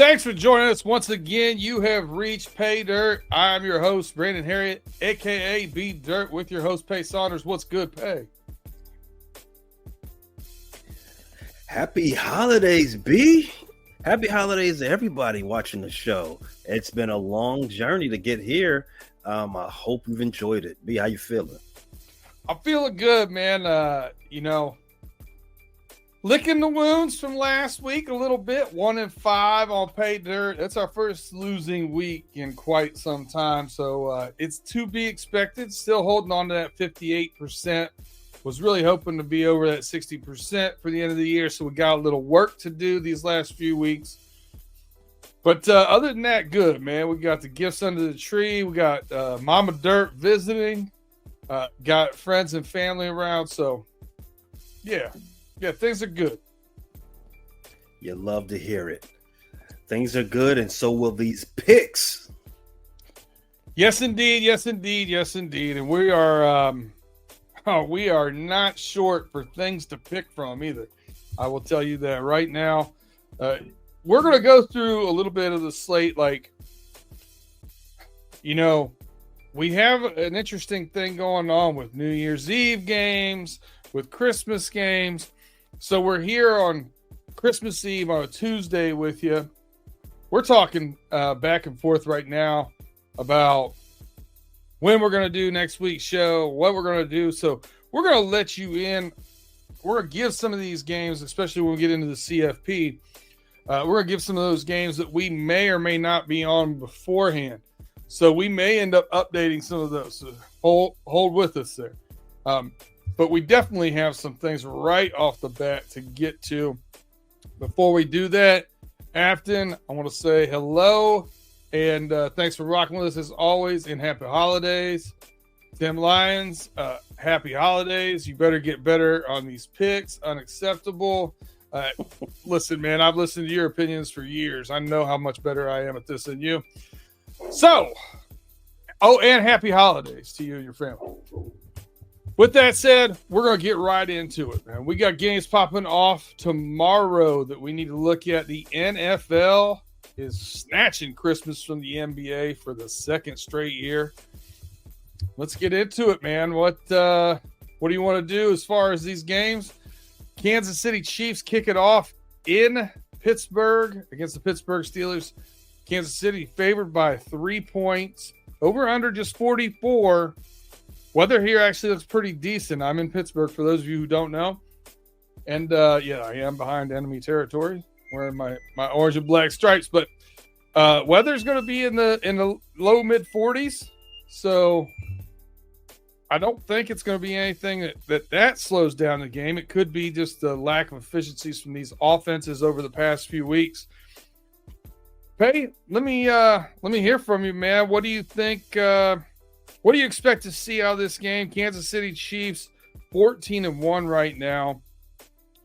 Thanks for joining us once again. You have reached PayDirt. I'm your host, Brandon Harriet, a.k.a. B Dirt, with your host, Pay Saunders. What's good, Pay? Happy holidays, B. Happy holidays to everybody watching the show. It's been a long journey to get here. I hope you've enjoyed it. B, how you feeling? I'm feeling good, man. Licking the wounds from last week a little bit. 1-5 on PayDirt. That's our first losing week in quite some time. So it's to be expected. Still holding on to that 58%. Was really hoping to be over that 60% for the end of the year. So we got a little work to do these last few weeks. But other than that, good, man. We got the gifts under the tree. We got Mama Dirt visiting. Got friends and family around. So, yeah, things are good. You love to hear it. Things are good, and so will these picks. Yes, indeed. And we are not short for things to pick from either. I will tell you that right now. We're going to go through a little bit of the slate. We have an interesting thing going on with New Year's Eve games, with Christmas games. So we're here on Christmas Eve on a Tuesday with you. We're talking back and forth right now about when we're going to do next week's show, what we're going to do. So we're going to let you in. We're going to give some of these games, especially when we get into the CFP. We're going to give some of those games that we may or may not be on beforehand. So we may end up updating some of those. So hold with us there. But we definitely have some things right off the bat to get to. Before we do that, Afton, I want to say hello. And thanks for rocking with us as always. And happy holidays. Tim Lyons, happy holidays. You better get better on these picks. Unacceptable. Listen, man, I've listened to your opinions for years. I know how much better I am at this than you. So, and happy holidays to you and your family. With that said, we're going to get right into it, man. We got games popping off tomorrow that we need to look at. The NFL is snatching Christmas from the NBA for the second straight year. Let's get into it, man. What do you want to do as far as these games? Kansas City Chiefs kick it off in Pittsburgh against the Pittsburgh Steelers. Kansas City favored by 3 points. Over under just 44. Weather here actually looks pretty decent. I'm in Pittsburgh, for those of you who don't know. And, I am behind enemy territory, wearing my orange and black stripes. But weather's going to be in the low mid 40s. So I don't think it's going to be anything that slows down the game. It could be just the lack of efficiencies from these offenses over the past few weeks. Pay, let me hear from you, man. What do you think? What do you expect to see out of this game? Kansas City Chiefs 14-1 right now,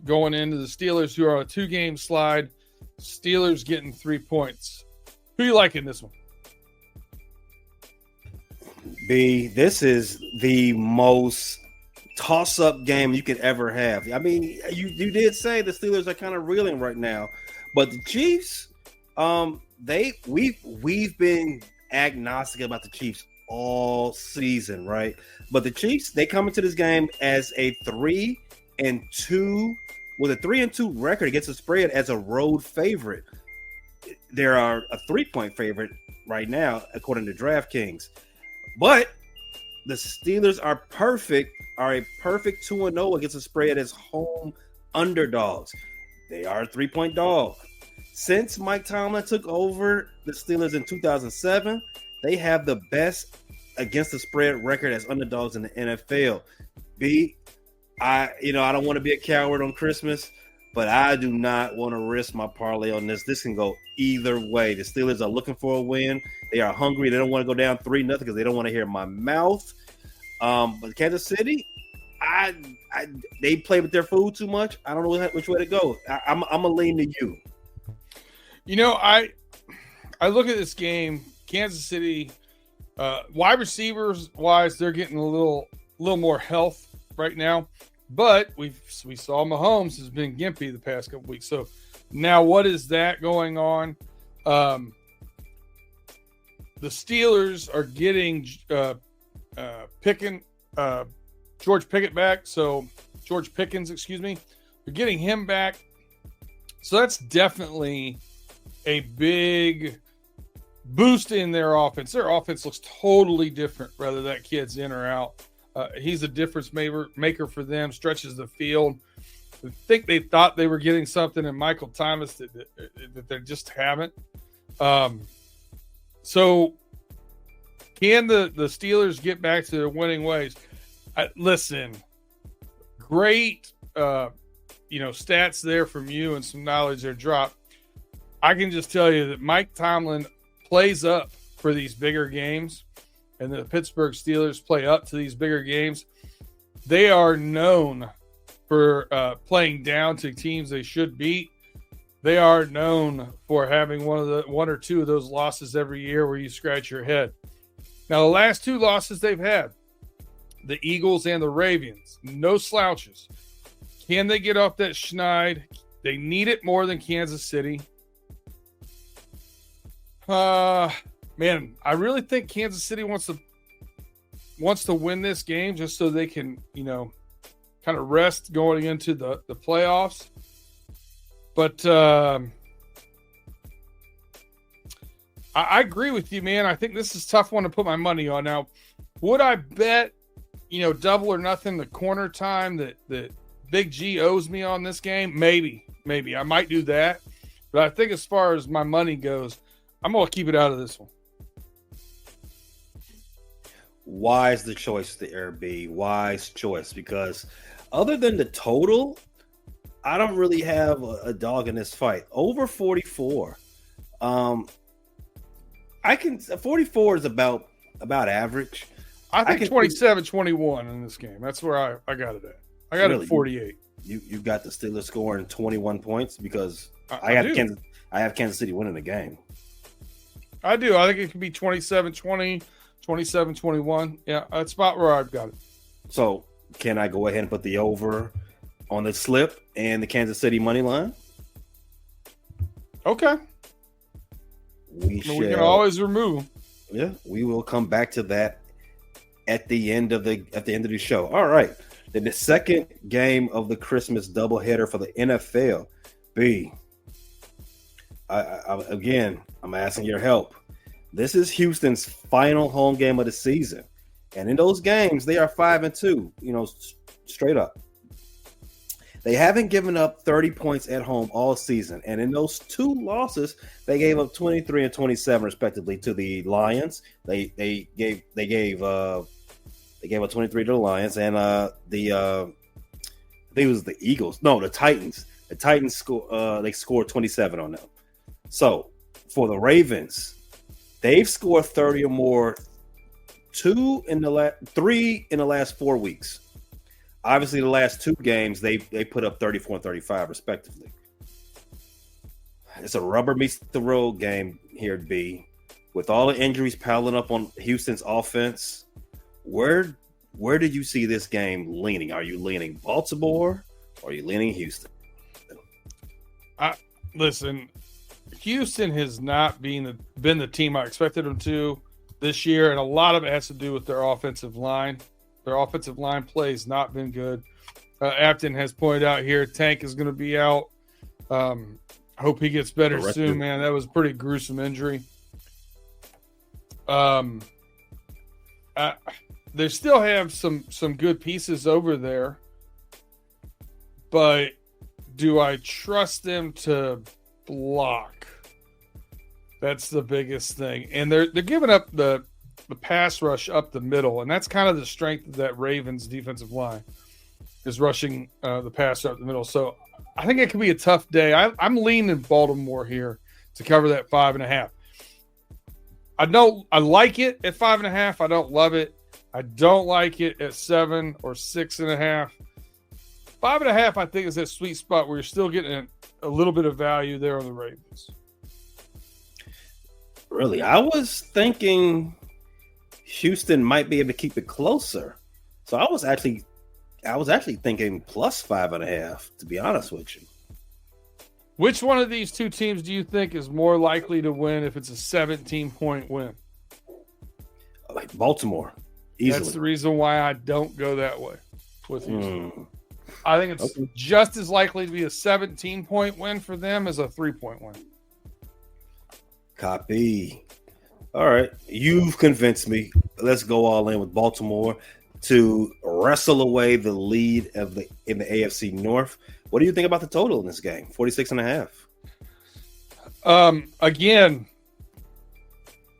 going into the Steelers, who are on a 2-game slide. Steelers getting 3 points. Who you like in this one? B, this is the most toss-up game you could ever have. I mean, you did say the Steelers are kind of reeling right now, but the Chiefs, we've been agnostic about the Chiefs all season, right? But the Chiefs, they come into this game as a 3-2 with a 3-2 record against the spread as a road favorite. They are a 3-point favorite right now, according to DraftKings. But the Steelers are a perfect 2-0 against the spread as home underdogs. They are a 3-point dog. Since Mike Tomlin took over the Steelers in 2007, they have the best against the spread record as underdogs in the NFL. B, I don't want to be a coward on Christmas, but I do not want to risk my parlay on this. This can go either way. The Steelers are looking for a win. They are hungry. They don't want to go down 3-0 because they don't want to hear my mouth. But Kansas City, they play with their food too much. I don't know which way to go. I'm gonna lean to you. I look at this game. Kansas City, wide receivers wise, they're getting a little more health right now. But we saw Mahomes has been gimpy the past couple weeks. So now what is that going on? The Steelers are getting George Pickett back. So George Pickens, excuse me. They're getting him back. So that's definitely a big boost in their offense. Their offense looks totally different whether that kid's in or out. He's a difference maker for them, stretches the field. I think they thought they were getting something in Michael Thomas that they just haven't. So can the Steelers get back to their winning ways? Listen, great stats there from you and some knowledge there dropped. I can just tell you that Mike Tomlin plays up for these bigger games, and the Pittsburgh Steelers play up to these bigger games. They are known for playing down to teams they should beat. They are known for having one or two of those losses every year where you scratch your head. Now, the last two losses they've had, the Eagles and the Ravens, no slouches. Can they get off that schneid? They need it more than Kansas City. Man, I really think Kansas City wants to win this game just so they can, kind of rest going into the playoffs. But I agree with you, man. I think this is a tough one to put my money on. Now, would I bet, double or nothing the corner time that Big G owes me on this game? Maybe. I might do that. But I think as far as my money goes, I'm going to keep it out of this one. Wise the choice, the RB. Wise choice, because other than the total, I don't really have a dog in this fight. Over 44. 44 is about average. I think 27-21 in this game. That's where I got it at. I got it at 48. You got the Steelers scoring 21 points because I have Kansas City winning the game. I do. I think it could be 27-20, 27-21. Yeah, that's about where I've got it. So can I go ahead and put the over on the slip and the Kansas City money line? Okay. We can always remove. Yeah, we will come back to that at the end of the show. All right. Then the second game of the Christmas doubleheader for the NFL. I'm asking your help. This is Houston's final home game of the season. And in those games, they are 5-2, straight up. They haven't given up 30 points at home all season. And in those two losses, they gave up 23 and 27 respectively to the Lions. They gave up 23 to the Lions, and I think it was the Eagles. No, the Titans. The Titans scored 27 on them. So for the Ravens, they've scored 30 or more, 3 in the last 4 weeks. Obviously, the last two games they put up 34 and 35 respectively. It's a rubber meets the road game here at B. With all the injuries piling up on Houston's offense, where did you see this game leaning? Are you leaning Baltimore or are you leaning Houston? Listen, Houston has not been the team I expected them to this year, and a lot of it has to do with their offensive line. Their offensive line play has not been good. Afton has pointed out here, Tank is going to be out. I hope he gets better soon, man. That was a pretty gruesome injury. They still have some good pieces over there, but do I trust them to block? That's the biggest thing. And they're giving up the pass rush up the middle, and that's kind of the strength of that Ravens defensive line, is rushing the pass up the middle. So I think it could be a tough day. I'm leaning Baltimore here to cover that 5.5. I like it at 5.5. I don't love it. I don't like it at 7 or 6.5. 5.5, I think, is that sweet spot where you're still getting a little bit of value there on the Ravens. Really, I was thinking Houston might be able to keep it closer. So I was actually thinking plus 5.5, to be honest with you. Which one of these two teams do you think is more likely to win if it's a 17-point win? Like Baltimore, easily. That's the reason why I don't go that way with Houston. I think it's just as likely to be a 17-point win for them as a 3-point win. Copy. All right. You've convinced me. Let's go all in with Baltimore to wrestle away the lead in the AFC North. What do you think about the total in this game? 46.5. Again,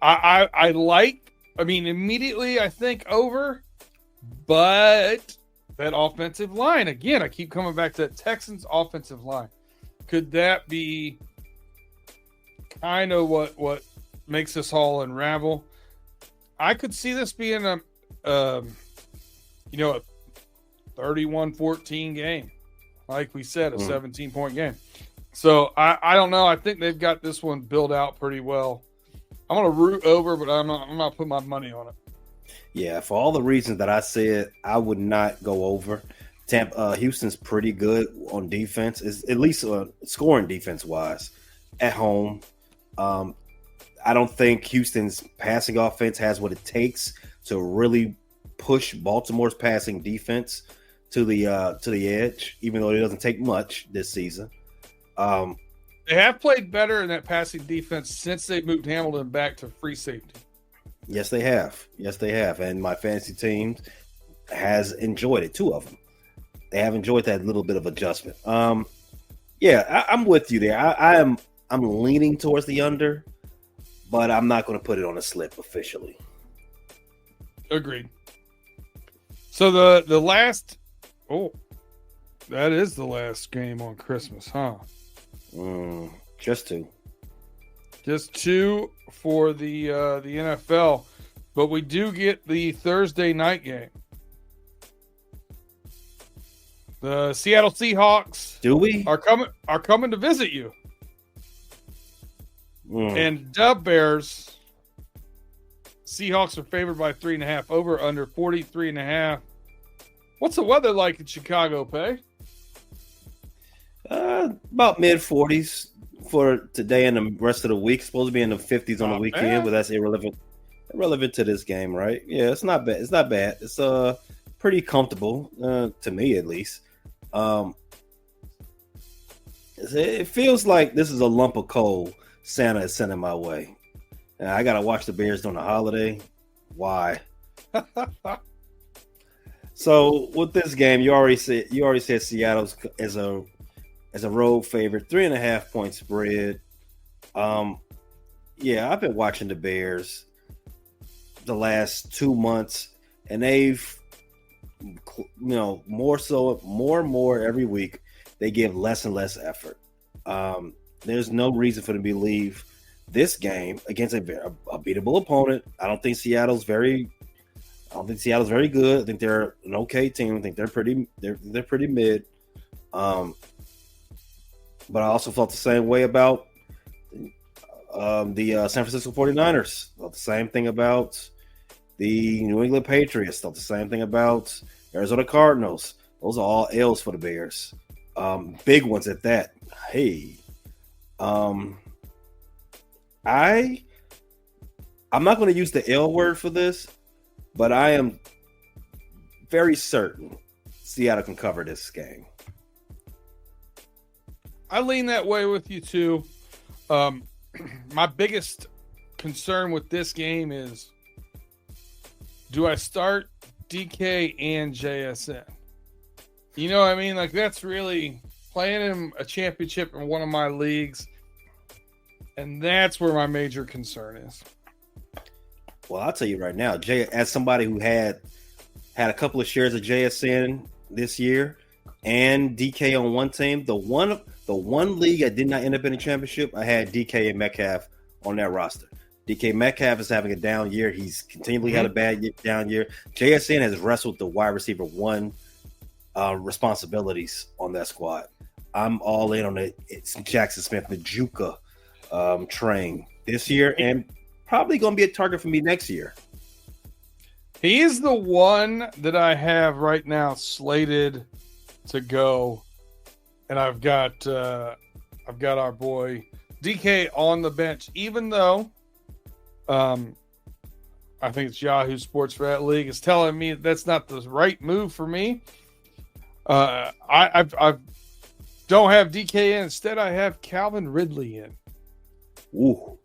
I mean, immediately I think over, but that offensive line, again, I keep coming back to that Texans offensive line. Could that be kind of what makes this all unravel? I could see this being a 31-14 game. Like we said, a 17-point game. So I don't know. I think they've got this one built out pretty well. I'm going to root over, but I'm not putting my money on it. Yeah, for all the reasons that I said, I would not go over. Houston's pretty good on defense, is at least scoring defense wise at home. I don't think Houston's passing offense has what it takes to really push Baltimore's passing defense to the edge, even though it doesn't take much this season. They have played better in that passing defense since they moved Hamilton back to free safety. Yes, they have. And my fantasy team has enjoyed it. Two of them. They have enjoyed that little bit of adjustment. I'm with you there. I'm leaning towards the under, but I'm not going to put it on a slip officially. Agreed. So the last, that is the last game on Christmas, huh? Just two. Just two for the NFL, but we do get the Thursday night game. The Seattle Seahawks are coming to visit you. And Dub Bears. Seahawks are favored by 3.5. Over under 43.5. What's the weather like in Chicago, Pay? About mid 40s for today and the rest of the week. Supposed to be in the 50s on the weekend, but that's irrelevant to this game, right? Yeah, it's not bad. It's pretty comfortable to me, at least. It feels like this is a lump of coal Santa is sending my way. And I gotta watch the Bears during the holiday. Why? So with this game, you already said Seattle's as a road favorite, 3.5 point spread. I've been watching the Bears the last 2 months, and they've, more and more every week, they give less and less effort. There's no reason for them to believe this game against a beatable opponent. I don't think Seattle's very good. I think they're an okay team. I think they're pretty mid. But I also felt the same way about the San Francisco 49ers. Felt the same thing about the New England Patriots. Felt the same thing about Arizona Cardinals. Those are all L's for the Bears. Big ones at that. Hey. I'm not going to use the L word for this, but I am very certain Seattle can cover this game. I lean that way with you too. My biggest concern with this game is, do I start DK and JSN? You know what I mean? Like, that's really playing him a championship in one of my leagues. And that's where my major concern is. Well, I'll tell you right now, as somebody who had a couple of shares of JSN this year and DK on one team, the one league I did not end up in a championship, I had DK and Metcalf on that roster. DK Metcalf is having a down year. He's continually had a down year. JSN has wrestled the wide receiver one responsibilities on that squad. I'm all in on it's Jackson Smith, the Juka train this year, and probably going to be a target for me next year. He is the one that I have right now slated to go, and I've got I've got our boy DK on the bench, even though I think it's Yahoo Sports for that league is telling me that's not the right move for me. I don't have DK in. Instead, I have Calvin Ridley in. Ooh.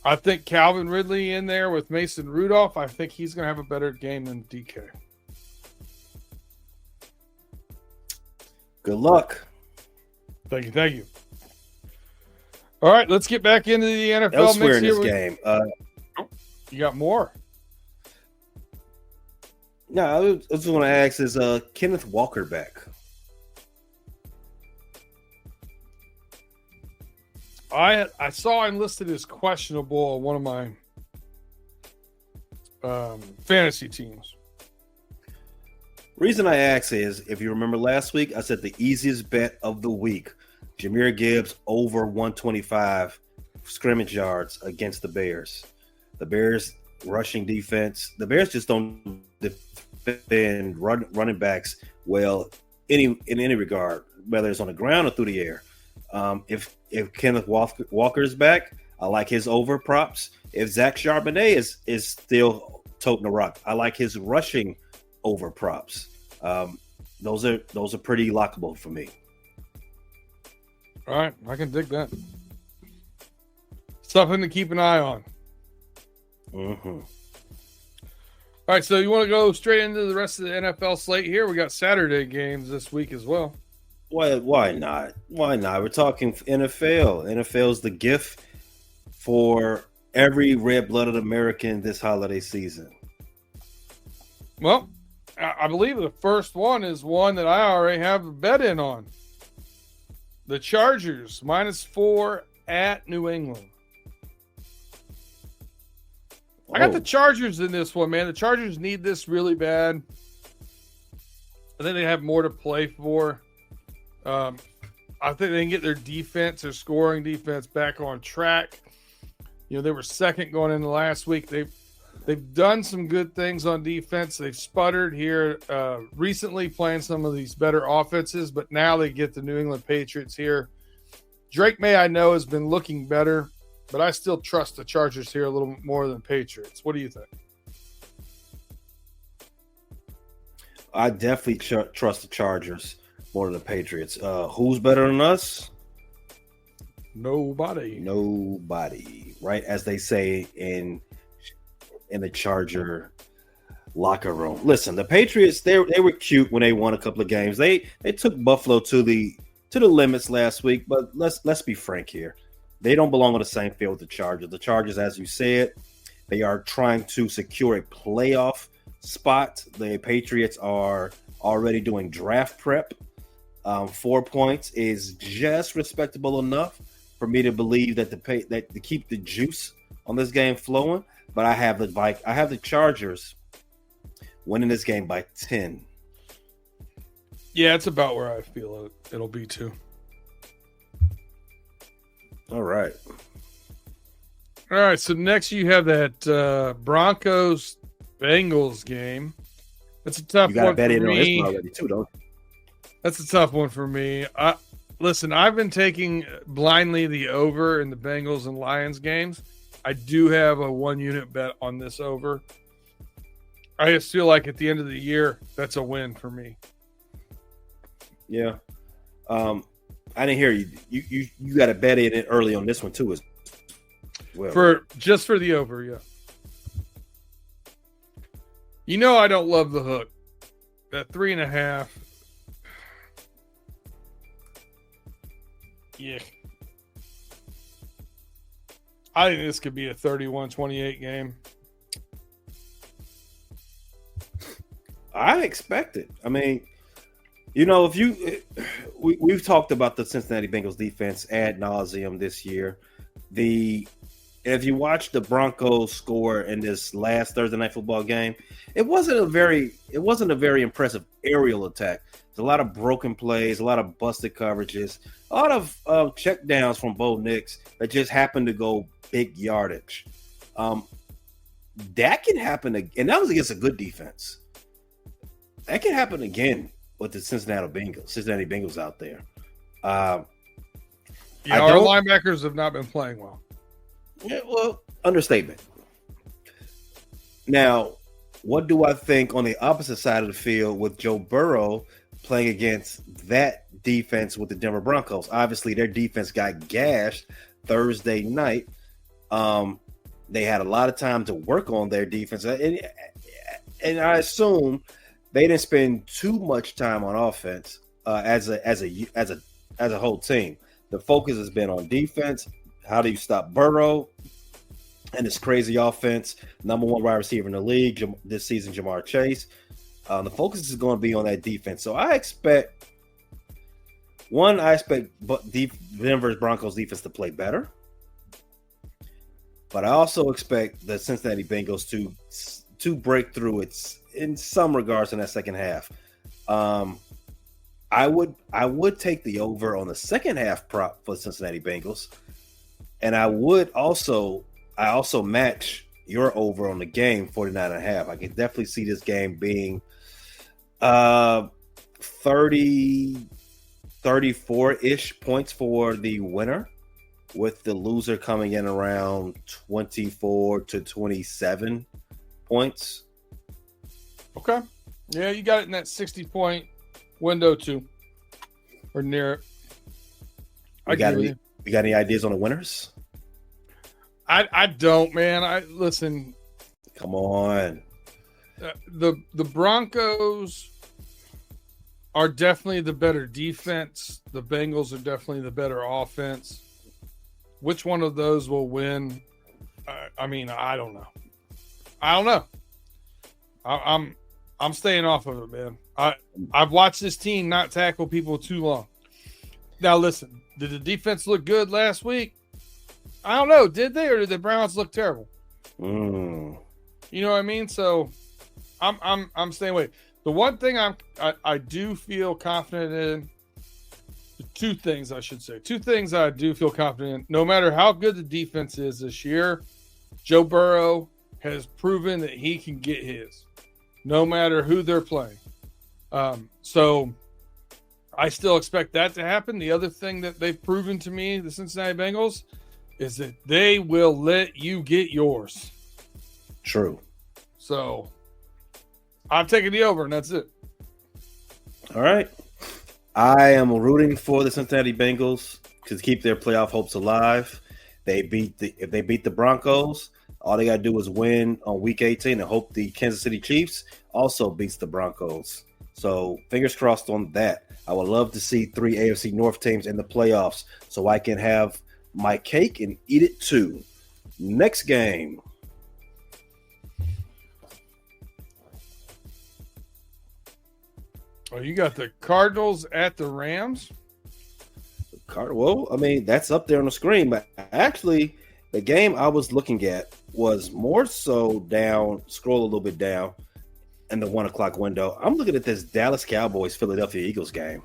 I think Calvin Ridley in there with Mason Rudolph. I think he's going to have a better game than DK. Good luck. Thank you. Thank you. All right, let's get back into the NFL Elsewhere mix in this here. game. You got more? No, I just want to ask, is Kenneth Walker back? I saw him listed as questionable on one of my fantasy teams. Reason I ask is, if you remember last week, I said the easiest bet of the week, Jahmyr Gibbs over 125 scrimmage yards against the Bears. The Bears rushing defense. The Bears just don't defend running backs well in any regard, whether it's on the ground or through the air. If Kenneth Walker is back, I like his over props. If Zach Charbonnet is still toting the rock, I like his rushing over props. Those are pretty lockable for me. All right, I can dig that. Something to keep an eye on. Mm-hmm. All right, so you want to go straight into the rest of the NFL slate here? We got Saturday games this week as well. Why not? Why not? We're talking NFL. NFL's the gift for every red-blooded American this holiday season. Well, I believe the first one is one that I already have a bet in on. The Chargers, -4 at New England. I got the Chargers in this one, man. The Chargers need this really bad. I think they have more to play for. I think they can get their defense, their scoring defense, back on track. You know, they were second going into last week. They've done some good things on defense. They've sputtered here recently playing some of these better offenses, but now they get the New England Patriots here. Drake May, I know, has been looking better, but I still trust the Chargers here a little more than Patriots. What do you think? I definitely trust the Chargers more than the Patriots. Who's better than us? Nobody, right? As they say in the Charger locker room. Listen, the Patriots, they were cute when they won a couple of games. They took Buffalo to the limits last week, but let's be frank here. They don't belong on the same field with the Chargers. The Chargers, as you said, they are trying to secure a playoff spot. The Patriots are already doing draft prep. 4 points is just respectable enough for me to believe that to keep the juice on this game flowing. But I have the Chargers winning this game by 10. Yeah, it's about where I feel it'll be too. All right. All right, so next you have that Broncos Bengals game. That's a tough one for me. Already too, don't you? That's a tough one for me. Listen, I've been taking blindly the over in the Bengals and Lions games. I do have a 1-unit bet on this over. I just feel like at the end of the year, that's a win for me. Yeah. I didn't hear you. You got a bet in it early on this one too as well. For the over, yeah. You know I don't love the hook. That 3.5. Yeah. I think this could be a 31-28 game. I expect it. I mean, you know, we've talked about the Cincinnati Bengals defense ad nauseum this year. If you watch the Broncos score in this last Thursday night football game, it wasn't a very impressive aerial attack. There's a lot of broken plays, a lot of busted coverages, a lot of check downs from Bo Nix that just happened to go big yardage. That can happen again, and that was against a good defense. That can happen again with the Cincinnati Bengals out there. Yeah, our linebackers have not been playing well. Yeah, well, understatement. Now, what do I think on the opposite side of the field with Joe Burrow playing against that defense with the Denver Broncos? Obviously, their defense got gashed Thursday night. They had a lot of time to work on their defense, and I assume they didn't spend too much time on offense as a whole team. The focus has been on defense. How do you stop Burrow and this crazy offense? Number one wide receiver in the league this season, Jamar Chase. The focus is going to be on that defense. So I expect Denver's Broncos defense to play better. But I also expect the Cincinnati Bengals to break through in some regards in that second half. I would take the over on the second half prop for the Cincinnati Bengals, and I also match your over on the game 49.5. I can definitely see this game being 34-ish points for the winner, with the loser coming in around 24 to 27 points. Okay. Yeah, you got it in that 60-point window too, or near it. You got any ideas on the winners? I don't, man. Listen. Come on. The Broncos are definitely the better defense. The Bengals are definitely the better offense. Which one of those will win? I don't know. I'm staying off of it, man. I've watched this team not tackle people too long. Now, listen, did the defense look good last week? I don't know. Did they, or did the Browns look terrible? You know what I mean? So, I'm staying away. The one thing I do feel confident in. Two things I do feel confident in. No matter how good the defense is this year, Joe Burrow has proven that he can get his, no matter who they're playing. So I still expect that to happen. The other thing that they've proven to me, the Cincinnati Bengals, is that they will let you get yours. True. So I'm taking the over, and that's it. All right. I am rooting for the Cincinnati Bengals to keep their playoff hopes alive. If they beat the Broncos, all they got to do is win on Week 18 and hope the Kansas City Chiefs also beats the Broncos. So fingers crossed on that. I would love to see 3 AFC North teams in the playoffs so I can have my cake and eat it too. Next game. Oh, you got the Cardinals at the Rams? Well, I mean, that's up there on the screen. But actually, the game I was looking at was more so scroll a little bit down in the 1 o'clock window. I'm looking at this Dallas Cowboys Philadelphia Eagles game.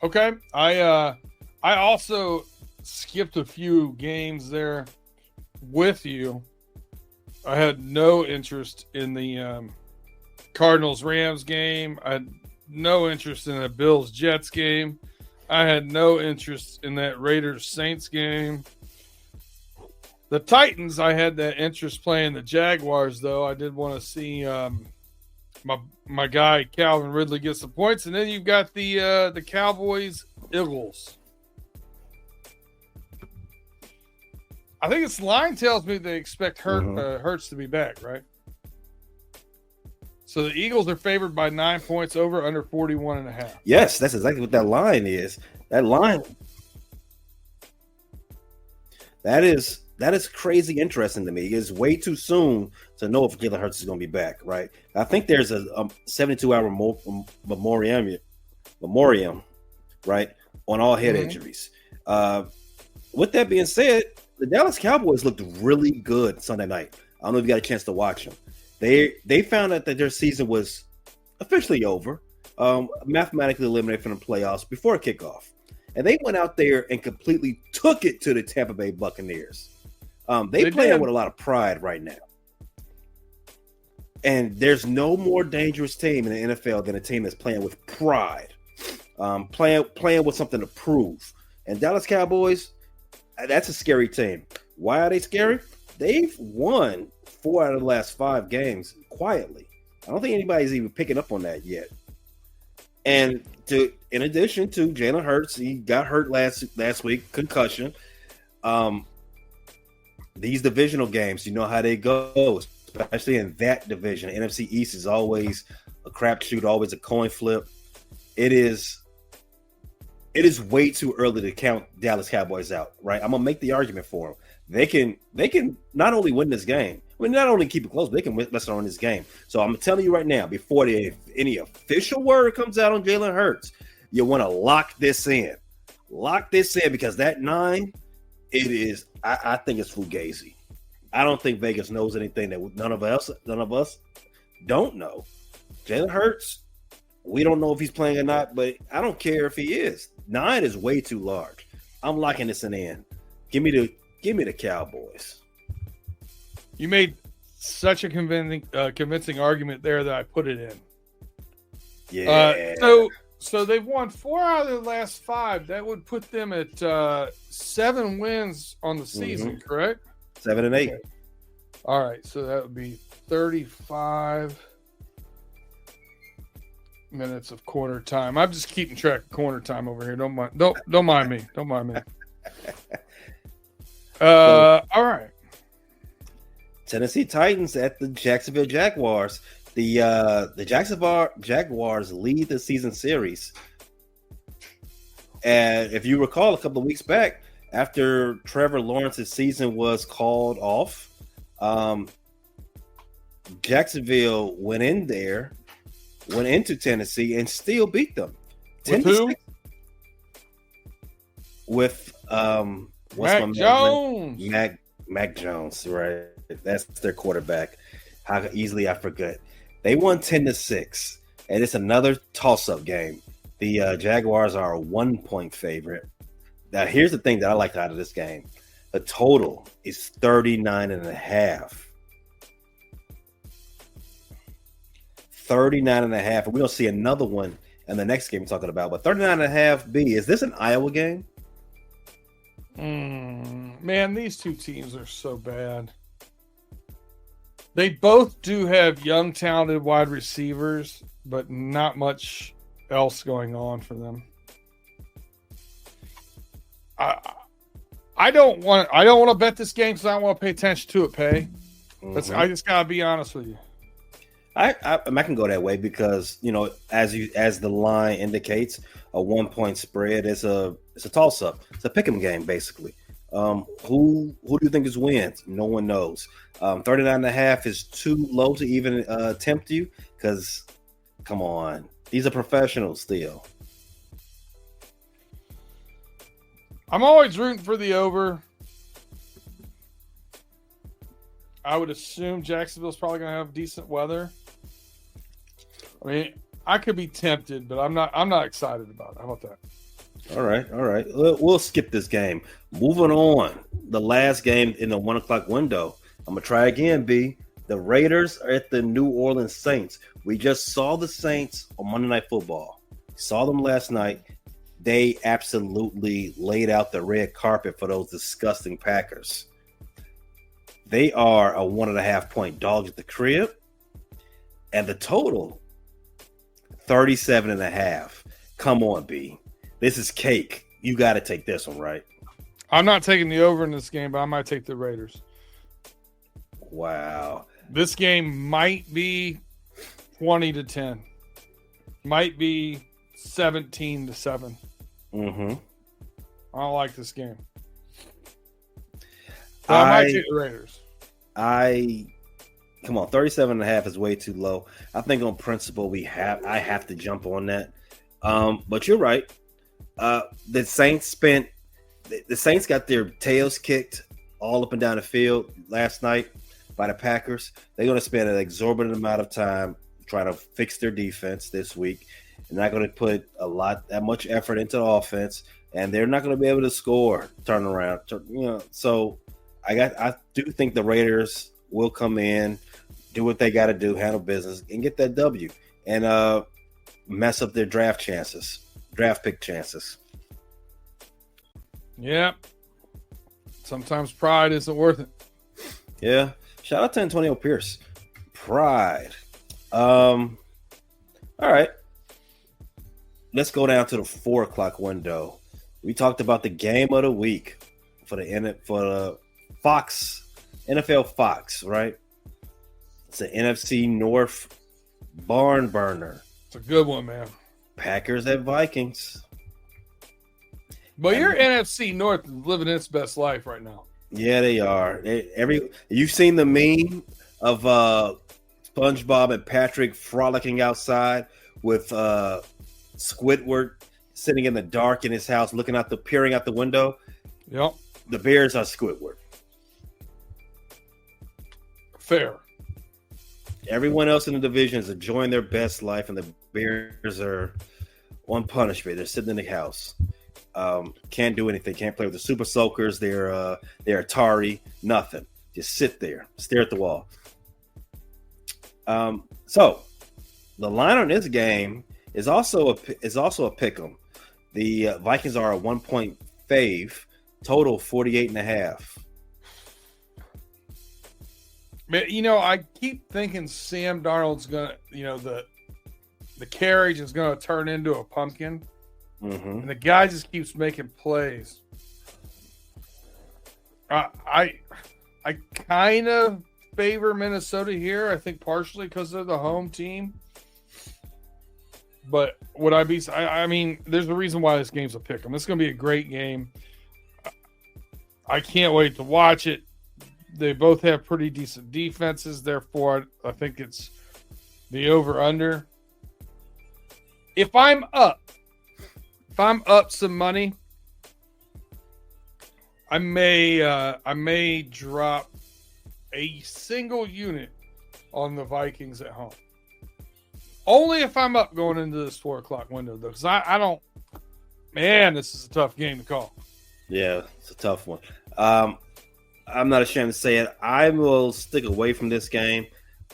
Okay. I also skipped a few games there with you. I had no interest in the Cardinals-Rams game. I had no interest in the Bills-Jets game. I had no interest in that Raiders-Saints game. The Titans, I had that interest playing the Jaguars, though. I did want to see my guy Calvin Ridley get some points. And then you've got the Cowboys-Eagles. I think its line tells me they expect Hurts to be back, right? So the Eagles are favored by 9 points over under 41.5. Yes, that's exactly what that line is. That line, that is crazy interesting to me. It's way too soon to know if Jalen Hurts is going to be back, right? I think there's a 72-hour memoriam, right, on all head injuries. With that being said, the Dallas Cowboys looked really good Sunday night. I don't know if you got a chance to watch them. They found out that their season was officially over, mathematically eliminated from the playoffs before kickoff. And they went out there and completely took it to the Tampa Bay Buccaneers. They playing with a lot of pride right now. And there's no more dangerous team in the NFL than a team that's playing with pride, playing with something to prove. And Dallas Cowboys, that's a scary team. Why are they scary? They've won 4 out of the last 5 games quietly. I don't think anybody's even picking up on that yet. And in addition to Jalen Hurts, he got hurt last week, concussion. These divisional games, you know how they go, especially in that division. NFC East is always a crapshoot, always a coin flip. It is way too early to count Dallas Cowboys out, right? I'm gonna make the argument for them. They can not only win this game, not only keep it close, but they can win this game. So I'm telling you right now, before any official word comes out on Jalen Hurts, you want to lock this in. Lock this in because that 9, it is. I think it's fugazi. I don't think Vegas knows anything that none of us don't know. Jalen Hurts, we don't know if he's playing or not, but I don't care if he is. 9 is way too large. I'm locking this in. Give me the Cowboys. You made such a convincing argument there that I put it in. Yeah. So they've won 4 out of the last 5. That would put them at 7 wins on the season, correct? 7 and 8. Okay. All right, so that would be 35 minutes of corner time. I'm just keeping track of corner time over here. Don't mind me. Don't mind me. All right. Tennessee Titans at the Jacksonville Jaguars. The Jacksonville Jaguars lead the season series. And if you recall, a couple of weeks back, after Trevor Lawrence's season was called off, Jacksonville went into Tennessee and still beat them. With who? With Mac Jones. Mac Jones, right? That's their quarterback. How easily I forget. They won 10-6, and it's another toss-up game. The Jaguars are a 1-point favorite. Now, here's the thing that I like out of this game. The total is 39.5. 39.5. And we're going to see another one in the next game we're talking about. But 39.5 B, is this an Iowa game? Man, these two teams are so bad. They both do have young, talented wide receivers, but not much else going on for them. I don't want to bet this game because I don't want to pay attention to it. I just gotta be honest with you. I can go that way because as the line indicates, a 1-point spread is a toss up. It's a pick'em game basically. Who do you think is wins? No one knows. 39.5 is too low to even tempt you because, come on, these are professionals still. I'm always rooting for the over. I would assume Jacksonville's probably going to have decent weather. I mean, I could be tempted, but I'm not excited about it. How about that? All right. We'll skip this game. Moving on. The last game in the 1 o'clock window. I'm going to try again, B. The Raiders are at the New Orleans Saints. We just saw the Saints on Monday Night Football. Saw them last night. They absolutely laid out the red carpet for those disgusting Packers. They are a 1.5-point dog at the crib. And the total, 37.5. Come on, B. This is cake. You got to take this one, right? I'm not taking the over in this game, but I might take the Raiders. Wow. This game might be 20-10. Might be 17-7. Mm-hmm. I don't like this game. So I might take the Raiders. Come on, 37.5 is way too low. I think on principle I have to jump on that. But you're right. The Saints got their tails kicked all up and down the field last night by the Packers. They're going to spend an exorbitant amount of time trying to fix their defense this week. They're not going to put that much effort into the offense, and they're not going to be able to score, turn around. So I do think the Raiders will come in, do what they got to do, handle business, and get that W, and mess up their draft pick chances. Yeah. Sometimes pride isn't worth it. Yeah. Shout out to Antonio Pierce. Pride. All right. Let's go down to the 4 o'clock window. We talked about the game of the week for the Fox, NFL Fox, right? It's an NFC North barn burner. It's a good one, man. Packers at Vikings. But your NFC North is living its best life right now. Yeah, they are. You've seen the meme of SpongeBob and Patrick frolicking outside with Squidward sitting in the dark in his house, peering out the window. Yep. The Bears are Squidward. Fair. Everyone else in the division is enjoying their best life, and the Bears are on punishment. They're sitting in the house. Can't do anything. Can't play with the Super Soakers. They're Atari. Nothing. Just sit there, stare at the wall. So the line on this game is also a pick 'em. The Vikings are a 1-point fave. Total 48.5. Man, I keep thinking Sam Darnold's gonna, the carriage is gonna turn into a pumpkin. Mm-hmm. And the guy just keeps making plays. I kind of favor Minnesota here. I think partially because they're the home team. But would I be? I mean, there's a reason why this game's a pick 'em. It's going to be a great game. I can't wait to watch it. They both have pretty decent defenses. Therefore, I think it's the over/under. If I'm up some money, I may drop a single unit on the Vikings at home. Only if I'm up going into this 4 o'clock window, though, because I don't. Man, this is a tough game to call. Yeah, it's a tough one. I'm not ashamed to say it. I will stick away from this game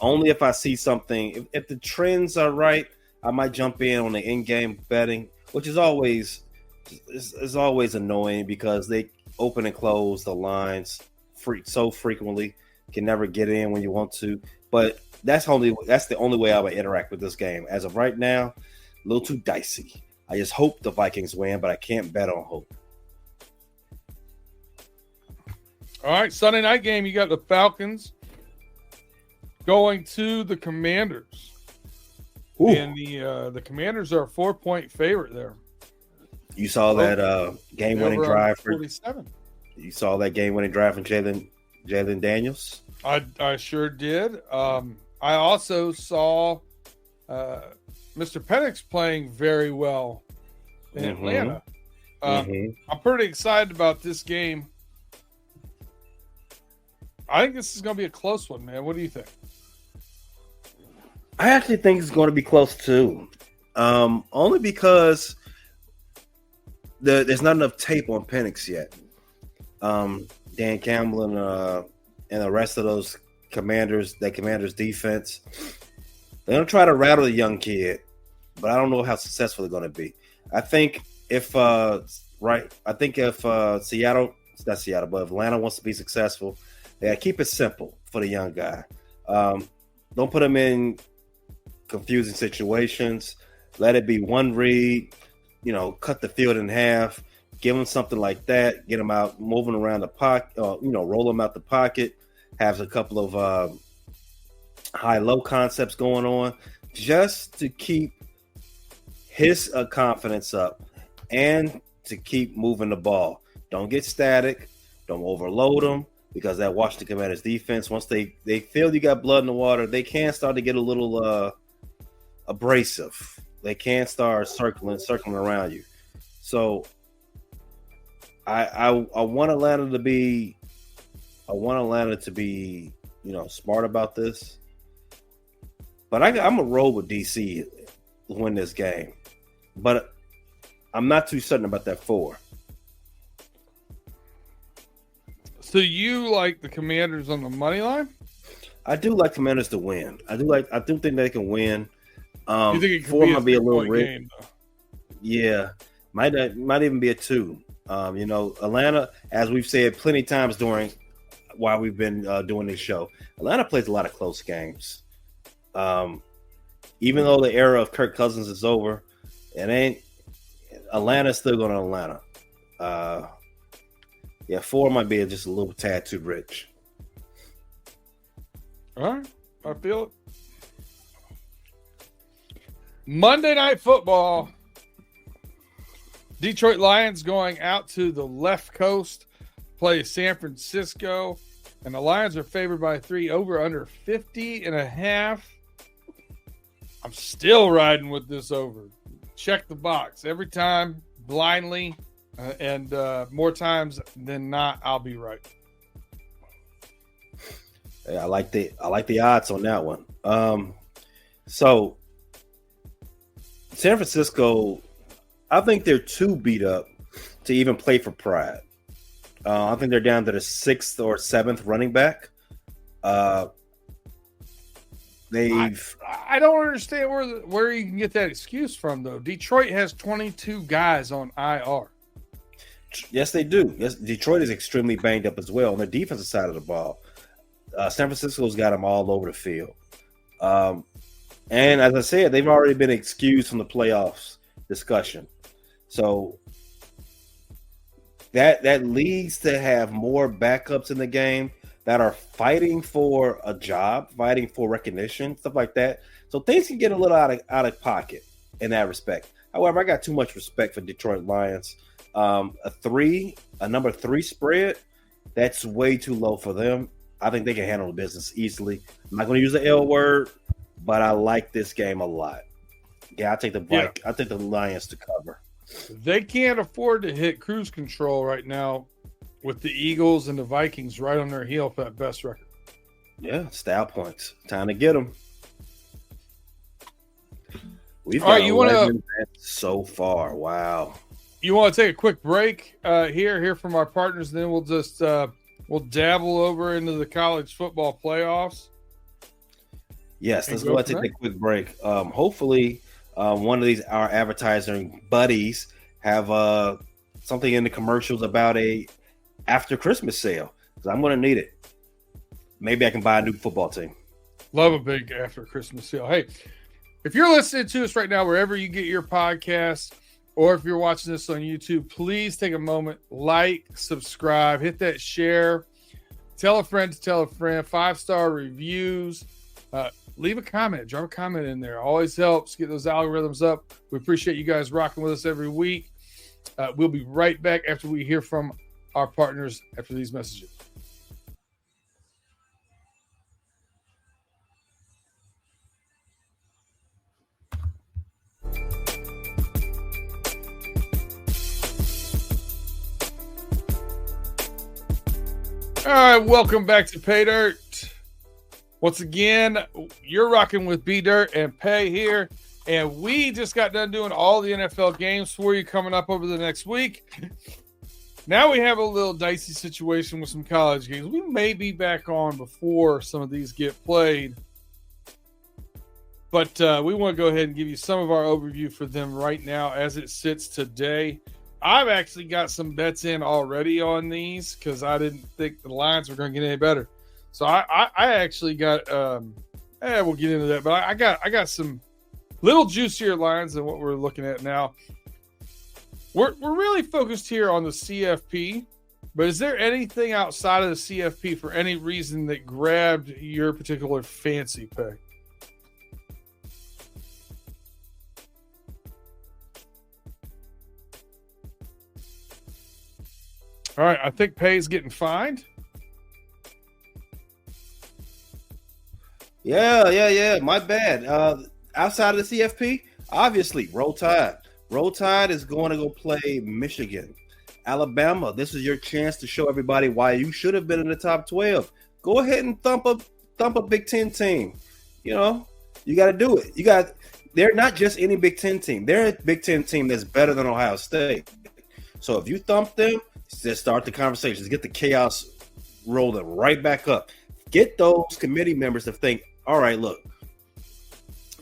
only if I see something. If the trends are right, I might jump in on the in-game betting, which is always annoying because they open and close the lines so frequently. Can never get in when you want to. But that's the only way I would interact with this game. As of right now, a little too dicey. I just hope the Vikings win, but I can't bet on hope. All right, Sunday night game, you got the Falcons going to the Commanders. Ooh. And the Commanders are a 4-point favorite there. You saw that game-winning drive for 47. You saw that game-winning drive from Jalen Daniels? I sure did. I also saw Mr. Penix playing very well in Atlanta. I'm pretty excited about this game. I think this is going to be a close one, man. What do you think? I actually think it's going to be close too. Only because there's not enough tape on Penix yet. Dan Campbell and the rest of those Commanders defense, they're going to try to rattle the young kid, but I don't know how successful they're going to be. I think if Seattle, it's not Seattle, but if Atlanta wants to be successful, they gotta keep it simple for the young guy. Don't put him in confusing situations. Let it be one read. Cut the field in half. Give him something like that. Get him out, moving around the pocket. Roll him out the pocket. Have a couple of high-low concepts going on, just to keep his confidence up and to keep moving the ball. Don't get static. Don't overload him. Because that Washington Commanders defense, once they feel you got blood in the water, they can start to get a little abrasive. They can start circling around you. So I want Atlanta to be smart about this. But I'm a roll with DC to win this game. But I'm not too certain about that 4. So you like the Commanders on the money line? I do like Commanders to win. I do think they can win. You think it could be a little game, though? Yeah, Might even be a 2. Atlanta, as we've said plenty of times while we've been doing this show, Atlanta plays a lot of close games. Even though the era of Kirk Cousins is over, Atlanta's still going to Atlanta. 4 might be just a little tad too rich. All right, I feel it. Monday Night Football. Detroit Lions going out to the left coast, play San Francisco, and the Lions are favored by 3, over under 50.5. I'm still riding with this over. Check the box every time, blindly, and more times than not, I'll be right. Yeah, I like the odds on that one. So San Francisco, I think they're too beat up to even play for pride. I think they're down to the 6th or 7th running back. I don't understand where you can get that excuse from, though. Detroit has 22 guys on IR. Yes, they do. Yes, Detroit is extremely banged up as well on the defensive side of the ball. San Francisco's got them all over the field. And as I said, they've already been excused from the playoffs discussion. So that leads to have more backups in the game that are fighting for a job, fighting for recognition, stuff like that. So things can get a little out of pocket in that respect. However, I got too much respect for Detroit Lions. A number 3 spread, that's way too low for them. I think they can handle the business easily. I'm not going to use the L word, but I like this game a lot. Yeah, I take the Lions to cover. They can't afford to hit cruise control right now with the Eagles and the Vikings right on their heel for that best record. Yeah, style points. Time to get them. We've got 11 so far. Wow. You want to take a quick break hear from our partners, and then we'll just we'll dabble over into the college football playoffs. Yes, let's go ahead and take a quick break. Hopefully, one of our advertising buddies have something in the commercials about a after Christmas sale, because I'm going to need it. Maybe I can buy a new football team. Love a big after Christmas sale. Hey, if you're listening to us right now, wherever you get your podcasts, or if you're watching this on YouTube, please take a moment, like, subscribe, hit that share, tell a friend to tell a friend, 5-star reviews, leave a comment, drop a comment in there. Always helps get those algorithms up. We appreciate you guys rocking with us every week. We'll be right back after we hear from our partners after these messages. All right, welcome back to PayDirt. Once again, you're rocking with PayDirt and Pay here, and we just got done doing all the NFL games for you coming up over the next week. Now we have a little dicey situation with some college games. We may be back on before some of these get played, but we want to go ahead and give you some of our overview for them right now as it sits today. I've actually got some bets in already on these because I didn't think the Lions were going to get any better. So I actually got we'll get into that, but I got some little juicier lines than what we're looking at now. We're really focused here on the CFP, but is there anything outside of the CFP for any reason that grabbed your particular fancy pick? All right, I think Pay's getting fined. Yeah. My bad. Outside of the CFP, obviously, Roll Tide. Roll Tide is going to go play Michigan. Alabama, this is your chance to show everybody why you should have been in the top 12. Go ahead and thump a Big Ten team. You know, you got to do it. They're not just any Big Ten team. They're a Big Ten team that's better than Ohio State. So if you thump them, just start the conversations. Get the chaos rolling right back up. Get those committee members to think, all right, look,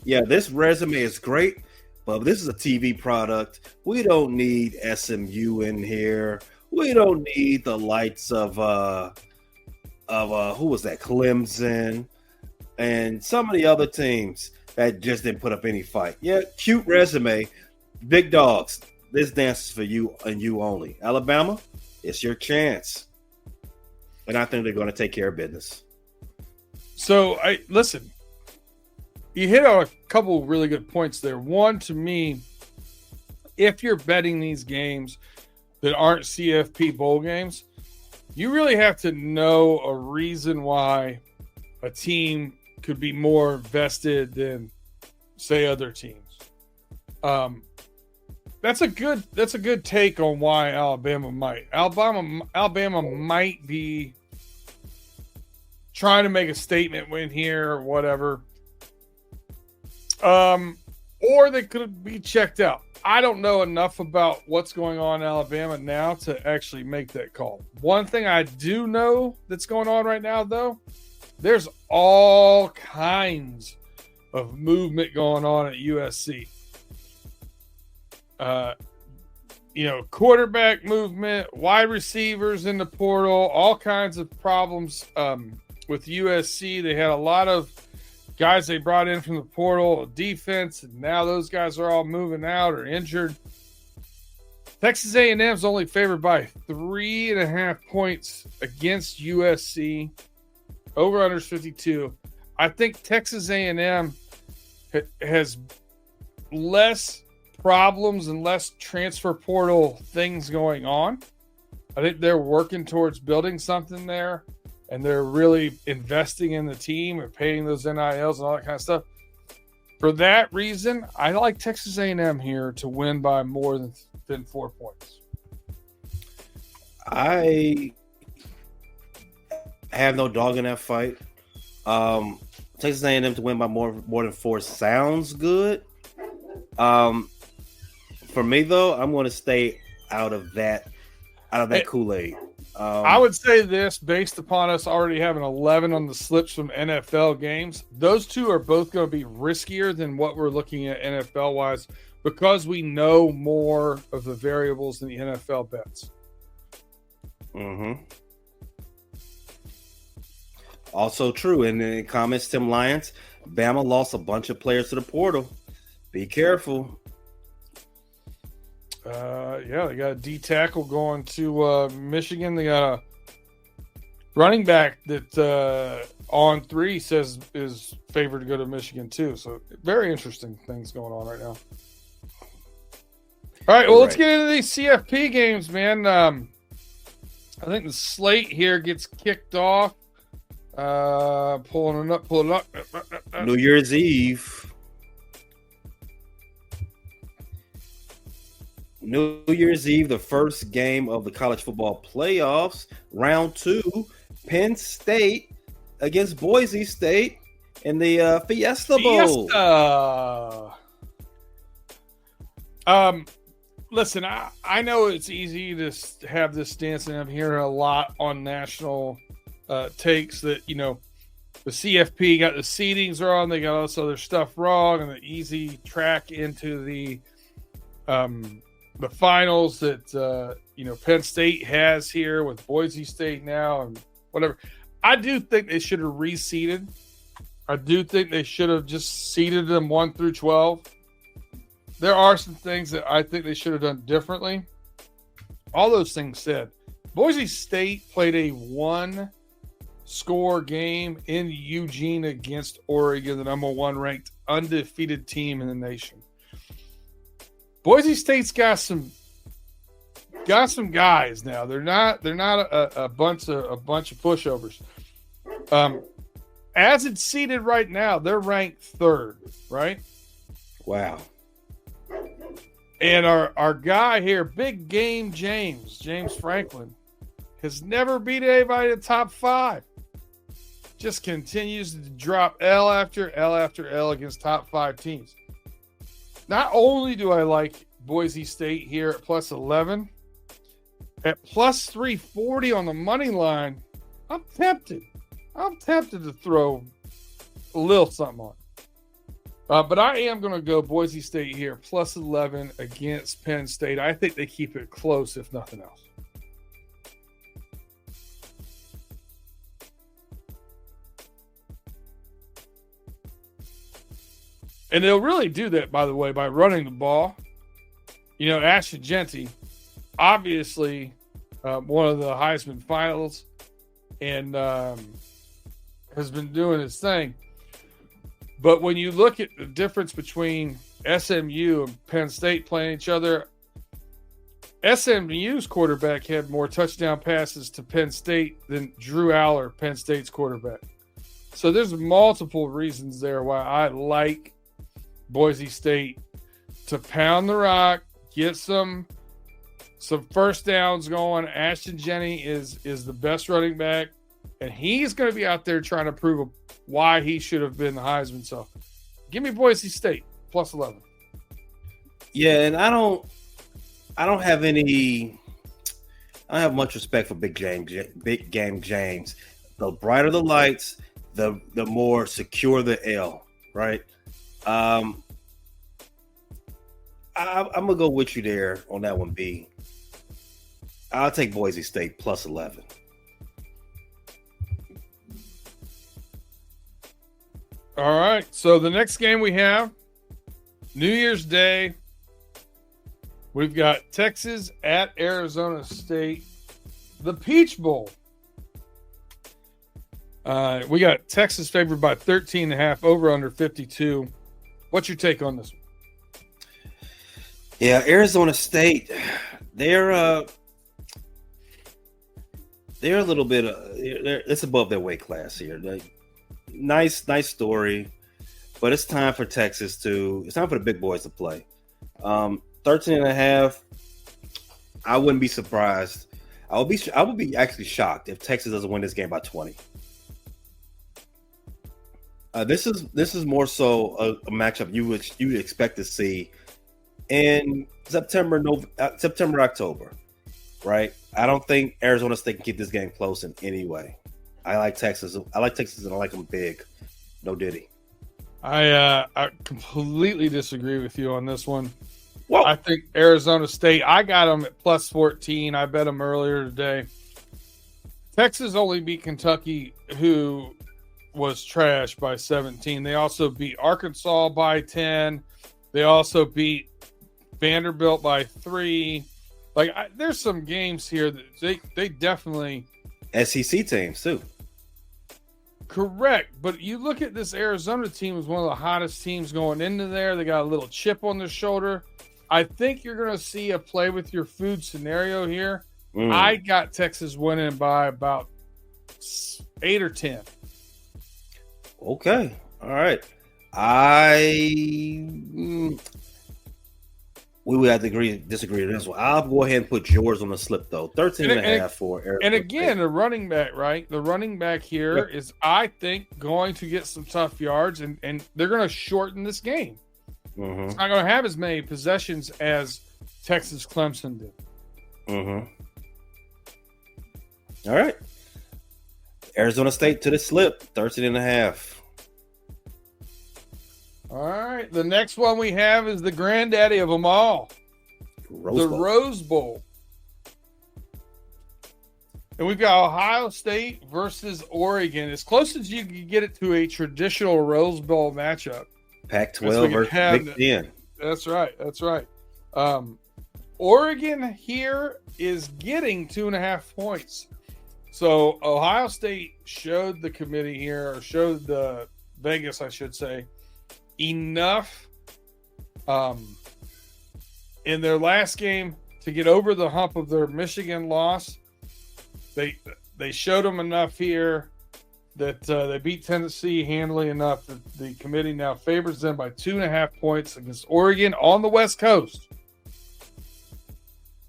yeah, this resume is great, but this is a TV product. We don't need SMU in here. We don't need the lights of who was that? Clemson and some of the other teams that just didn't put up any fight. Yeah, cute resume. Big dogs. This dance is for you and you only. Alabama, it's your chance. And I think they're going to take care of business. So, listen, you hit on a couple of really good points there. One, to me, if you're betting these games that aren't CFP bowl games, you really have to know a reason why a team could be more vested than, say, other teams. That's a good take on why Alabama might be trying to make a statement win here or whatever. Or they could be checked out. I don't know enough about what's going on in Alabama now to actually make that call. One thing I do know that's going on right now, though, there's all kinds of movement going on at USC. Quarterback movement, wide receivers in the portal, all kinds of problems with USC. They had a lot of guys they brought in from the portal, defense, and now those guys are all moving out or injured. Texas A&M is only favored by 3.5 points against USC. Over under 52. I think Texas A&M has less problems and less transfer portal things going on. I think they're working towards building something there, and they're really investing in the team and paying those NILs and all that kind of stuff. For that reason, I like Texas A&M here to win by more than 4 points. I have no dog in that fight. Texas A&M to win by more than 4 sounds good. For me though, I'm going to stay out of that Kool-Aid. I would say this, based upon us already having 11 on the slips from NFL games, those two are both going to be riskier than what we're looking at NFL-wise because we know more of the variables in the NFL bets. Mm-hmm. Also true. And in the comments, Tim Lyons, Bama lost a bunch of players to the portal. Be careful. They got a D tackle going to Michigan. They got a running back that on 3 says is favored to go to Michigan too. So very interesting things going on right now. All right, well, let's get into these CFP games, man. I think the slate here gets kicked off. Pulling it up. New Year's Eve. New Year's Eve, the first game of the college football playoffs, round 2, Penn State against Boise State in the Fiesta Bowl. Listen, I know it's easy to have this stance, and I'm hearing a lot on national takes that, the CFP got the seedings wrong, they got all this other stuff wrong, and the easy track into the finals that Penn State has here with Boise State now and whatever. I do think they should have reseeded. I do think they should have just seeded them 1 through 12. There are some things that I think they should have done differently. All those things said, Boise State played a 1-score game in Eugene against Oregon, the number 1 ranked undefeated team in the nation. Boise State's got some guys now. They're not a bunch of pushovers. As it's seated right now, they're ranked 3rd, right? Wow. And our guy here, big game James Franklin, has never beat anybody in the top 5. Just continues to drop L after L after L against top 5 teams. Not only do I like Boise State here at plus 11, at plus 340 on the money line, I'm tempted to throw a little something on. But I am going to go Boise State here, plus 11 against Penn State. I think they keep it close, if nothing else. And they'll really do that, by the way, by running the ball. You know, Ashton Genty, obviously one of the Heisman finalists, and has been doing his thing. But when you look at the difference between SMU and Penn State playing each other, SMU's quarterback had more touchdown passes to Penn State than Drew Aller, Penn State's quarterback. So there's multiple reasons there why I like Boise State to pound the rock, get some first downs going. Ashton Genty is the best running back, and he's going to be out there trying to prove why he should have been the Heisman. So give me Boise State plus 11. Yeah, and I don't have much respect for Big Game James. The brighter the lights, the more secure the L, right? I'm gonna go with you there on that one, B. I'll take Boise State plus 11. All right. So the next game we have, New Year's Day. We've got Texas at Arizona State, the Peach Bowl. We got Texas favored by 13.5, over under 52. What's your take on this one? Yeah, Arizona State, they're a little bit it's above their weight class here. Nice story, but it's time for Texas it's time for the big boys to play. 13.5, I wouldn't be surprised. I would be actually shocked if Texas doesn't win this game by 20. This is more so a matchup you would expect to see in September, October, right? I don't think Arizona State can keep this game close in any way. I like Texas, and I like them big. No diddy. I completely disagree with you on this one. Whoa. I think Arizona State, I got them at plus 14. I bet them earlier today. Texas only beat Kentucky, who was trash, by 17. They also beat Arkansas by 10. They also beat Vanderbilt by 3. There's some games here that they definitely SEC teams too. Correct, but you look at this Arizona team as one of the hottest teams going into there. They got a little chip on their shoulder. I think you're going to see a play with your food scenario here. I got Texas winning by about 8 or 10. Okay, all right. We would have to disagree on this one. I'll go ahead and put yours on the slip, though. 13.5 for Arizona. And again, the running back, right? The running back here is, I think, going to get some tough yards, and they're going to shorten this game. Mm-hmm. It's not going to have as many possessions as Texas Clemson did. Mm-hmm. All right. Arizona State to the slip, 13.5. All right. The next one we have is the granddaddy of them all, Rose Bowl. And we've got Ohio State versus Oregon. As close as you can get it to a traditional Rose Bowl matchup. Pac-12 versus Big Ten. That's right. Oregon here is getting 2.5 points. So Ohio State showed the committee here, or showed the Vegas, I should say, enough in their last game to get over the hump of their Michigan loss. They showed them enough here that they beat Tennessee handily enough that the committee now favors them by 2.5 points against Oregon on the West Coast.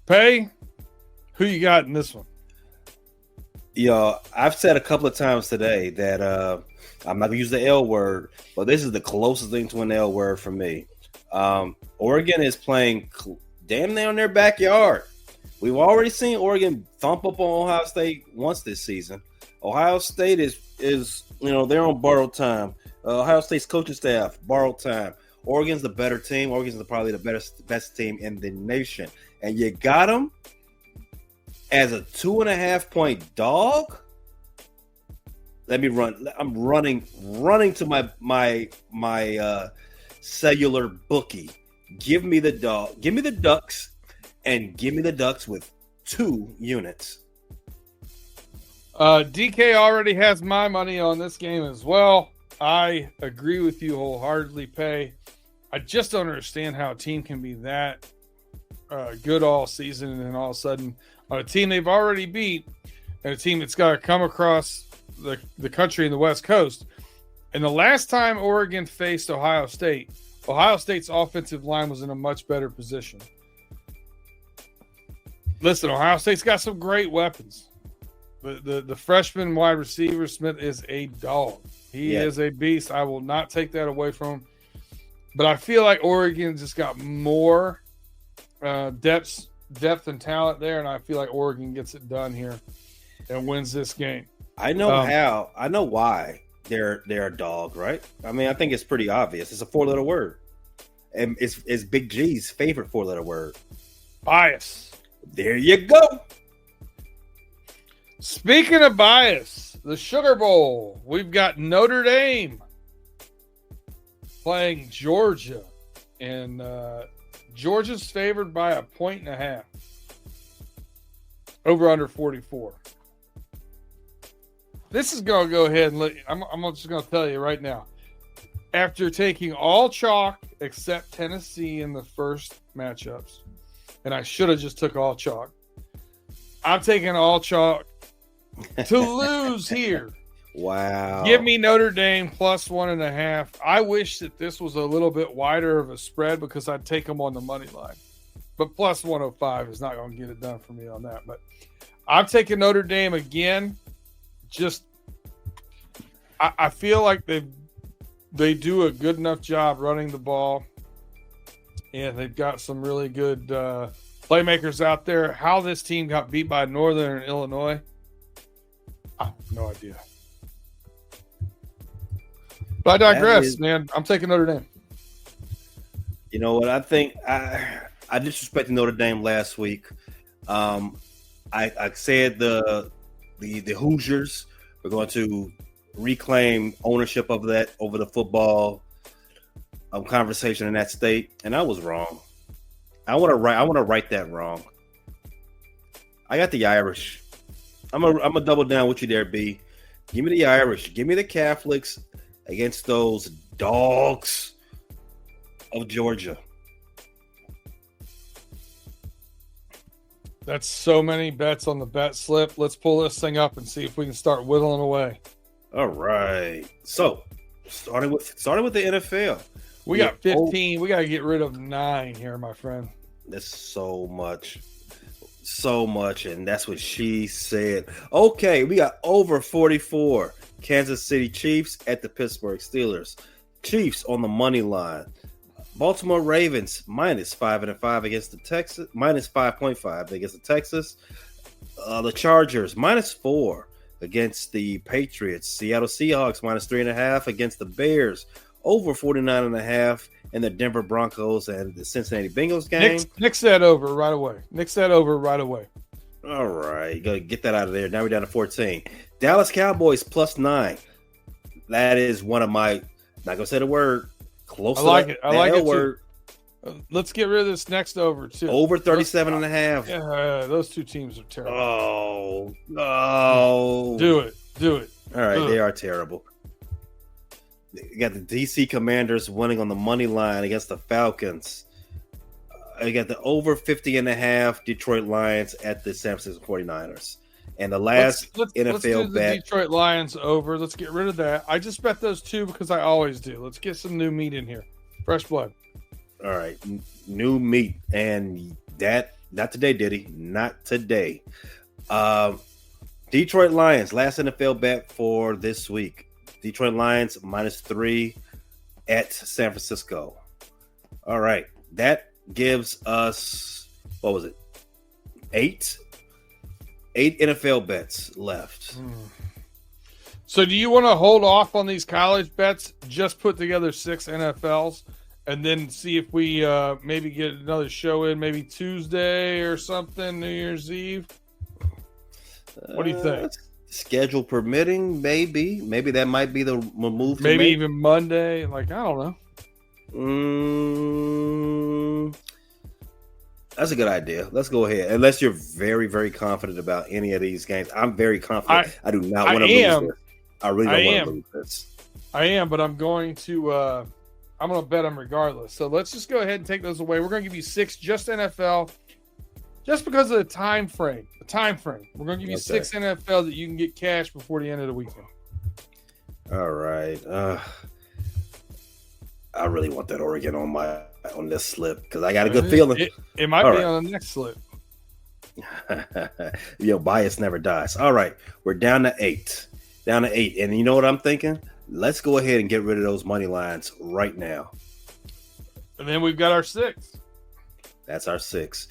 Pay, who you got in this one? I've said a couple of times today that I'm not going to use the L word, but this is the closest thing to an L word for me. Oregon is playing damn near in their backyard. We've already seen Oregon thump up on Ohio State once this season. Ohio State is they're on borrowed time. Ohio State's coaching staff, borrowed time. Oregon's the better team. Oregon's probably the best team in the nation. And you got them as a 2.5-point dog? Let me run. I'm running to my cellular bookie. Give me the dog. Give me the Ducks, and give me the Ducks with 2 units. DK already has my money on this game as well. I agree with you wholeheartedly, Pay. I just don't understand how a team can be that good all season and then all of a sudden on a team they've already beat and a team that's got to come across the country in the West Coast. And the last time Oregon faced Ohio State's offensive line was in a much better position. Listen, Ohio State's got some great weapons. The freshman wide receiver Smith is a dog. He is a beast. I will not take that away from him. But I feel like Oregon just got more depth and talent there, and I feel like Oregon gets it done here and wins this game. I know how. I know why they're a dog, right? I mean, I think it's pretty obvious. It's a 4-letter word, and it's Big G's favorite 4-letter word. Bias. There you go. Speaking of bias, the Sugar Bowl. We've got Notre Dame playing Georgia, and Georgia's favored by 1.5. Over under 44. This is going to go ahead and I'm just going to tell you right now. After taking all chalk except Tennessee in the first matchups, and I should have just took all chalk. I'm taking all chalk to lose here. Wow. Give me Notre Dame plus 1.5. I wish that this was a little bit wider of a spread because I'd take them on the money line. But plus 105 is not going to get it done for me on that. But I'm taking Notre Dame again. Just, I feel like they do a good enough job running the ball. And they've got some really good playmakers out there. How this team got beat by Northern Illinois, I have no idea. But I digress, man. I'm taking Notre Dame. You know what? I think I disrespected Notre Dame last week. I said the Hoosiers were going to reclaim ownership of that over the football conversation in that state, and I was wrong. I want to right that wrong. I got the Irish. I'm a double down with you there, B. Give me the Irish. Give me the Catholics against those dogs of Georgia. That's so many bets on the bet slip. Let's pull this thing up and see if we can start whittling away. All right. So, starting with the NFL. We got 15. We got to get rid of 9 here, my friend. That's so much. And that's what she said. Okay, we got over 44. Kansas City Chiefs at the Pittsburgh Steelers. Chiefs on the money line. Baltimore Ravens minus 5.5 against the Texas, minus 5.5 against the Texas. The Chargers minus 4 against the Patriots. Seattle Seahawks minus 3.5 against the Bears. Over 49.5 in the Denver Broncos and the Cincinnati Bengals game. Nix that over right away. All right, go get that out of there. Now we're down to 14. Dallas Cowboys plus 9. That is one of my, not gonna say the word. Close. I like it. I like it word. Let's get rid of this next over too. Over 37.5. Yeah, those two teams are terrible. Oh no! Do it. All right, they are terrible. You got the DC Commanders winning on the money line against the Falcons. You got the over 50.5 Detroit Lions at the San Francisco 49ers. And the last NFL let's do the bet. Detroit Lions over. Let's get rid of that. I just bet those two because I always do. Let's get some new meat in here. Fresh blood. All right. New meat. And that, not today, Diddy. Not today. Detroit Lions, last NFL bet for this week. Detroit Lions minus 3 at San Francisco. All right. That gives us, what was it? 8 NFL bets left. So do you want to hold off on these college bets? Just put together 6 NFLs and then see if we maybe get another show in maybe Tuesday or something, New Year's Eve. What do you think? Schedule permitting, maybe that might be the move. Maybe even Monday. Like, I don't know. That's a good idea. Let's go ahead. Unless you're very, very confident about any of these games. I'm very confident. I do not want to lose this. I really don't want to lose this. I am, but I'm going to bet them regardless. So let's just go ahead and take those away. We're going to give you 6 just NFL, just because of the time frame. We're going to give you 6 NFL that you can get cash before the end of the weekend. All right. I really want that Oregon on this slip because I got a good feeling. It might be on the next slip. Bias never dies. All right. We're down to 8. And you know what I'm thinking? Let's go ahead and get rid of those money lines right now. And then we've got our 6. That's our 6.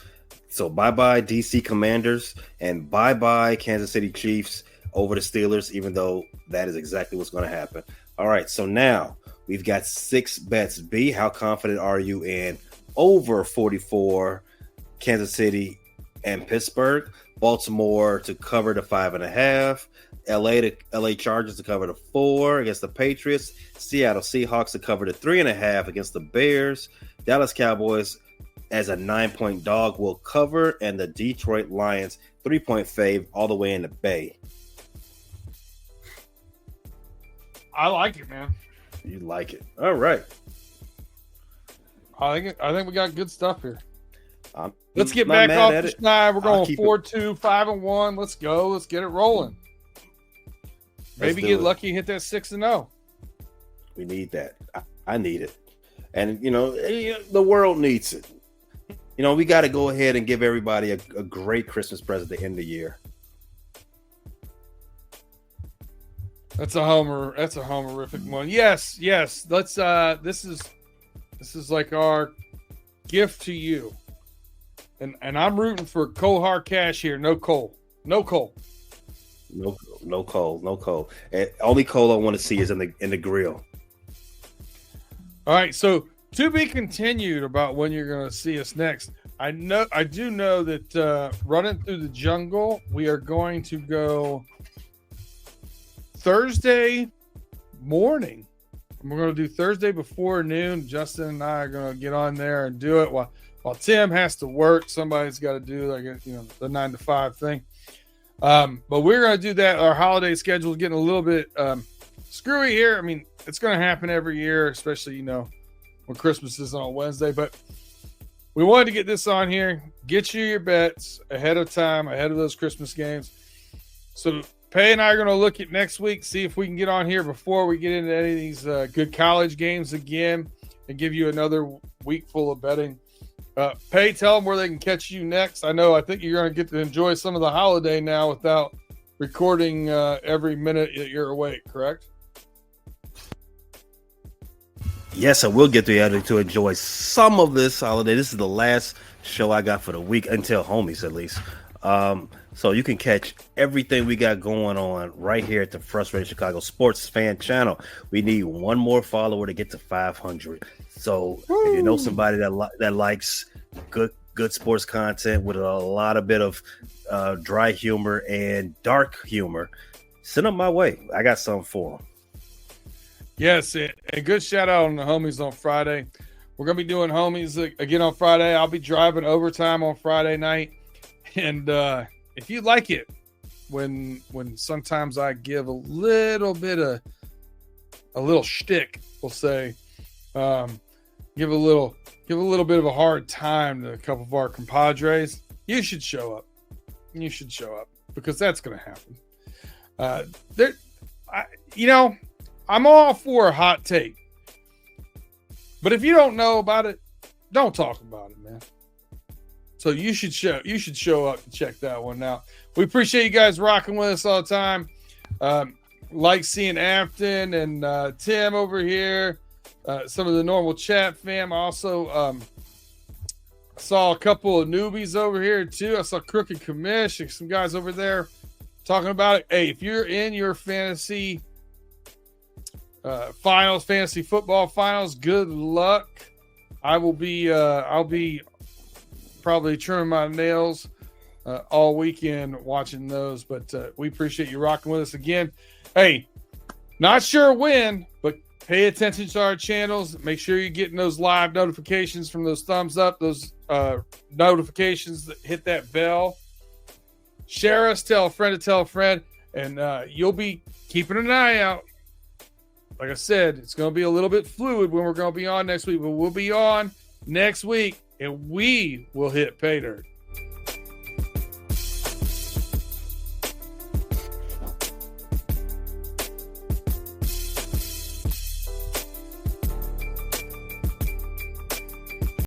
So bye-bye DC Commanders and bye-bye Kansas City Chiefs over the Steelers, even though that is exactly what's going to happen. All right, so now we've got 6 bets. B, how confident are you in over 44 Kansas City and Pittsburgh? Baltimore to cover the 5.5. LA Chargers to cover the 4 against the Patriots. Seattle Seahawks to cover the 3.5 against the Bears. Dallas Cowboys as a 9-point dog will cover, and the Detroit Lions 3-point fave all the way in the Bay. I like it, man. You like it. All right. I think we got good stuff here. Let's get back off the schneid. We're going 4-2, 5-1. Let's go. Let's get it rolling. Maybe get lucky and hit that 6-0. We need that. I need it. And, the world needs it. We got to go ahead and give everybody a great Christmas present at the end of the year. That's a homerific one. Yes. Let's this is like our gift to you. And I'm rooting for cold hard cash here. No coal. No coal. And only coal I want to see is in the grill. All right, so to be continued about when you're going to see us next. I do know that running through the jungle, we are going to go Thursday morning. We're going to do Thursday before noon. Justin and I are going to get on there and do it while Tim has to work. Somebody's got to do the 9 to 5 thing. But we're going to do that. Our holiday schedule is getting a little bit screwy here. I mean, it's going to happen every year, especially, when Christmas is on Wednesday. But we wanted to get this on here, get you your bets ahead of time, ahead of those Christmas games. So Pay and I are going to look at next week, see if we can get on here before we get into any of these good college games again and give you another week full of betting. Pay, tell them where they can catch you next. I think you're going to get to enjoy some of the holiday now without recording every minute that you're awake, correct? Yes, I will get to enjoy some of this holiday. This is the last show I got for the week, until homies at least. So you can catch everything we got going on right here at the Frustrated Chicago Sports Fan Channel. We need one more follower to get to 500. So if you know somebody that likes good sports content with a lot of bit of dry humor and dark humor, send them my way. I got something for them. Yes, a good shout out on the homies on Friday. We're going to be doing homies again on Friday. I'll be driving overtime on Friday night. And if you like it, when sometimes I give a little shtick, we'll say, give a little bit of a hard time to a couple of our compadres, you should show up. Because that's going to happen. I'm all for a hot take. But if you don't know about it, don't talk about it, man. So you should show up and check that one out. We appreciate you guys rocking with us all the time. Like seeing Afton and Tim over here. Some of the normal chat fam. I also saw a couple of newbies over here too. I saw Crooked Commish and some guys over there talking about it. Hey, if you're in your fantasy finals, fantasy football finals. Good luck. I'll be probably trimming my nails all weekend watching those, but we appreciate you rocking with us again. Hey, not sure when, but pay attention to our channels. Make sure you're getting those live notifications from those thumbs up, those notifications that hit that bell. Share us, tell a friend to tell a friend, and you'll be keeping an eye out. Like I said, it's going to be a little bit fluid when we're going to be on next week, but we'll be on next week, and we will hit pay dirt.